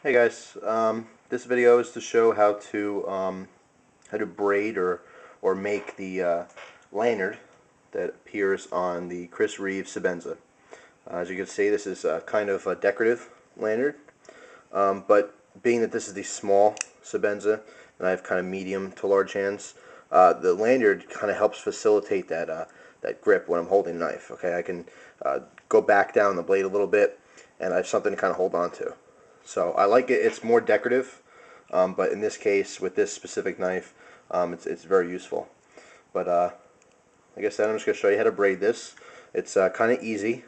Hey guys, this video is to show how to braid or make the lanyard that appears on the Chris Reeves Sebenza. As you can see, this is kind of a decorative lanyard, but being that this is the small Sebenza and I have kind of medium to large hands, the lanyard kind of helps facilitate that grip when I'm holding the knife. Okay, I can go back down the blade a little bit, and I have something to kind of hold on to. So I like it. It's more decorative, but in this case, with this specific knife, it's very useful. But like I said, I'm just going to show you how to braid this. It's kind of easy.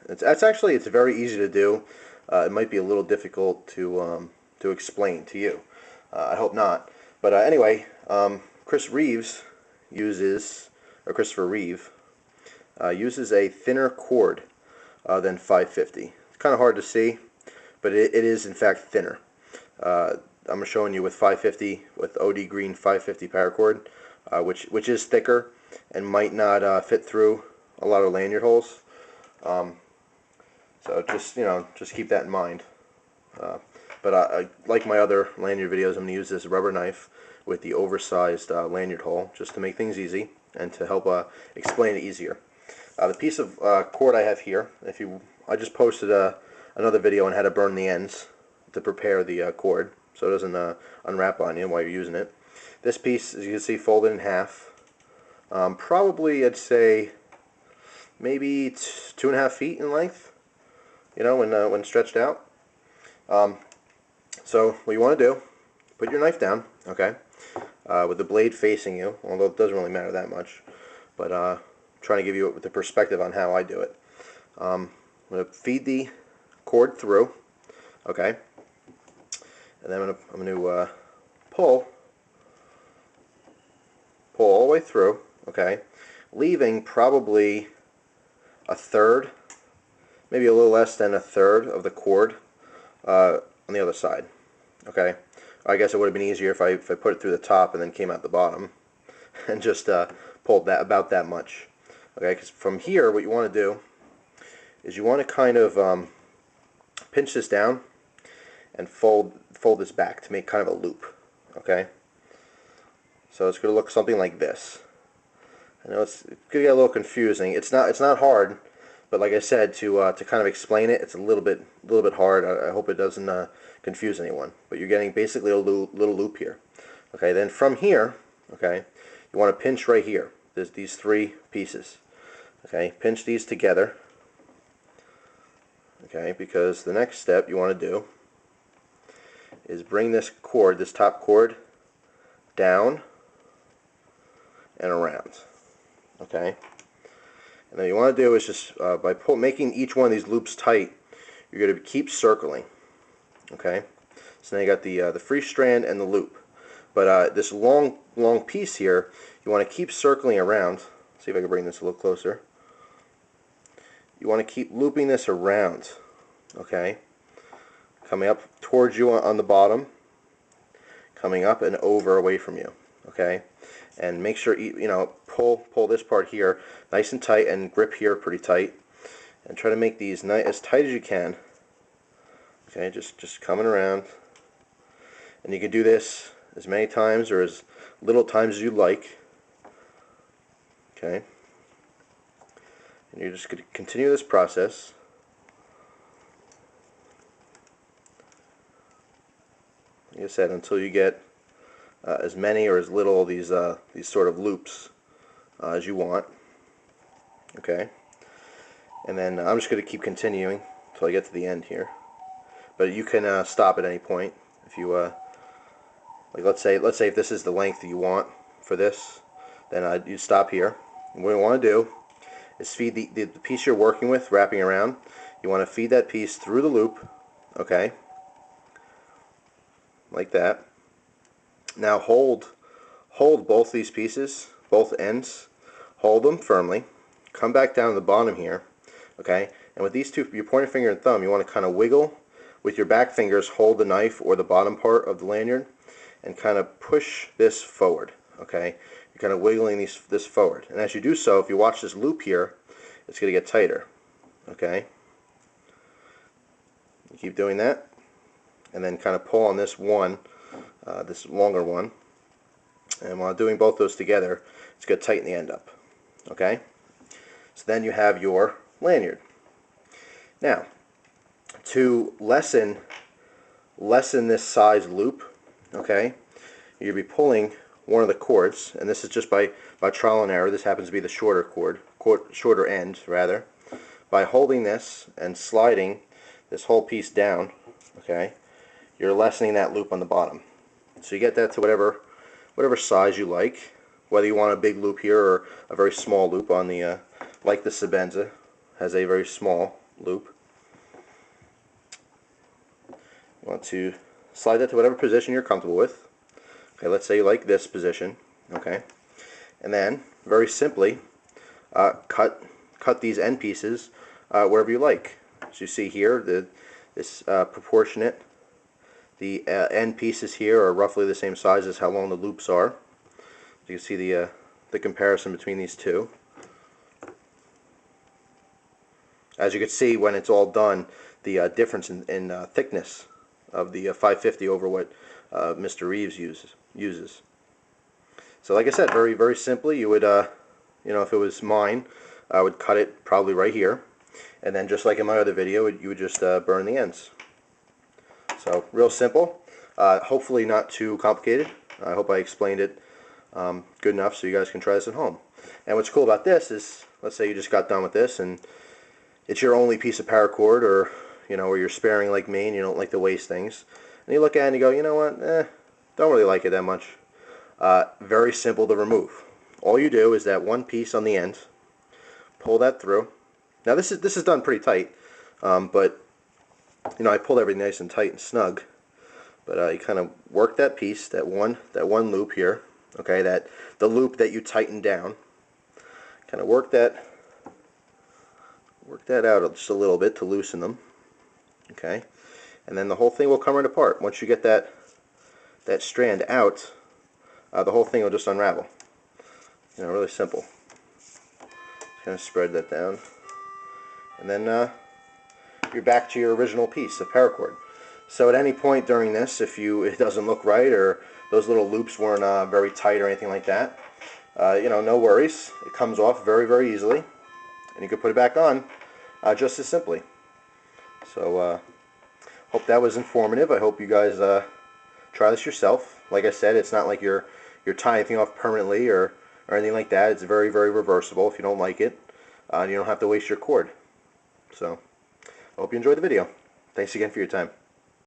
It's very easy to do. It might be a little difficult to explain to you. I hope not. But anyway, Chris Reeves uses, or Christopher Reeve uses a thinner cord than 550. It's kind of hard to see, but it is in fact thinner. I'm showing you with 550, with OD Green 550 paracord, which is thicker and might not fit through a lot of lanyard holes. So just keep that in mind. But like my other lanyard videos, I'm going to use this rubber knife with the oversized lanyard hole just to make things easy and to help explain it easier. The piece of cord I have here, I just posted another video on how to burn the ends to prepare the cord so it doesn't unwrap on you while you're using it. This piece, as you can see, folded in half. Probably, I'd say, maybe 2.5 feet in length, when stretched out. So what you want to do, put your knife down, okay, with the blade facing you, although it doesn't really matter that much, but I'm trying to give you the perspective on how I do it. I'm going to feed the cord through, okay, and then I'm going to pull all the way through, okay, leaving probably a third, maybe a little less than a third of the cord on the other side. Okay, I guess it would have been easier if I put it through the top and then came out the bottom and just pulled that about that much. Okay, because from here, what you want to do is you want to kind of pinch this down and fold this back to make kind of a loop. Okay, so it's going to look something like this. I know it's going to get a little confusing. It's not hard, but like I said, to kind of explain it, it's a little bit hard. I hope it doesn't confuse anyone. But you're getting basically a little loop here. Okay, then from here, okay, you want to pinch right here. There's these three pieces. Okay, pinch these together. Okay, because the next step you want to do is bring this cord, this top cord, down and around. Okay. And then what you want to do is just by making each one of these loops tight, you're going to keep circling. Okay. So now you got the free strand and the loop, but this long piece here, you want to keep circling around. See if I can bring this a little closer. You want to keep looping this around. Okay. Coming up towards you on the bottom, coming up and over away from you. Okay. And make sure pull this part here nice and tight and grip here pretty tight, and try to make these as tight as you can. Okay, just coming around, and you can do this as many times or as little times as you like. Okay, and you're just going to continue this process. Like I said, until you get as many or as little of these sort of loops as you want. Okay, and then I'm just going to keep continuing until I get to the end here. But you can stop at any point if you like. Let's say if this is the length that you want for this, then you stop here. And what you want to do is feed the piece you're working with, wrapping around. You want to feed that piece through the loop. Okay, like that. Now hold both these pieces, both ends, hold them firmly, come back down to the bottom here, okay, and with these two, your pointer finger and thumb, you want to kind of wiggle with your back fingers, hold the knife or the bottom part of the lanyard, and kind of push this forward, okay. You're kind of wiggling this forward, and as you do so, if you watch this loop here, it's going to get tighter, okay. You keep doing that, and then kind of pull on this one, this longer one. And while doing both those together, it's going to tighten the end up. Okay? So then you have your lanyard. Now, to lessen this size loop, okay, you'll be pulling one of the cords, and this is just by trial and error. This happens to be the shorter end rather. By holding this and sliding this whole piece down, okay, you're lessening that loop on the bottom. So you get that to whatever size you like, whether you want a big loop here or a very small loop on the, like the Sebenza has a very small loop. You want to slide that to whatever position you're comfortable with. Okay, let's say you like this position, okay, and then very simply cut these end pieces wherever you like. So you see here, this proportionate. The end pieces here are roughly the same size as how long the loops are. You can see the comparison between these two. As you can see, when it's all done, the difference in thickness of the 550 over what Mr. Reeves uses. So like I said, very simply, you would, you know, if it was mine, I would cut it probably right here, and then just like in my other video, you would just burn the ends. So real simple, hopefully not too complicated. I hope I explained it good enough so you guys can try this at home. And what's cool about this is, let's say you just got done with this and it's your only piece of paracord, or or you're sparing like me and you don't like to waste things, and you look at it and you go, you know what, don't really like it that much. Very simple to remove. All you do is that one piece on the end, pull that through. Now this is done pretty tight, but I pulled everything nice and tight and snug. But you kind of work that piece, that one loop here, okay, the loop that you tighten down. Kind of work that out just a little bit to loosen them, okay, and then the whole thing will come right apart. Once you get that strand out, the whole thing will just unravel. Really simple. Just kind of spread that down, and then you're back to your original piece of paracord. So at any point during this, if it doesn't look right or those little loops weren't very tight or anything like that, no worries. It comes off very easily, and you can put it back on just as simply. So hope that was informative. I hope you guys try this yourself. Like I said, it's not like you're tying anything off permanently or anything like that. It's very reversible if you don't like it. You don't have to waste your cord. So I hope you enjoyed the video. Thanks again for your time.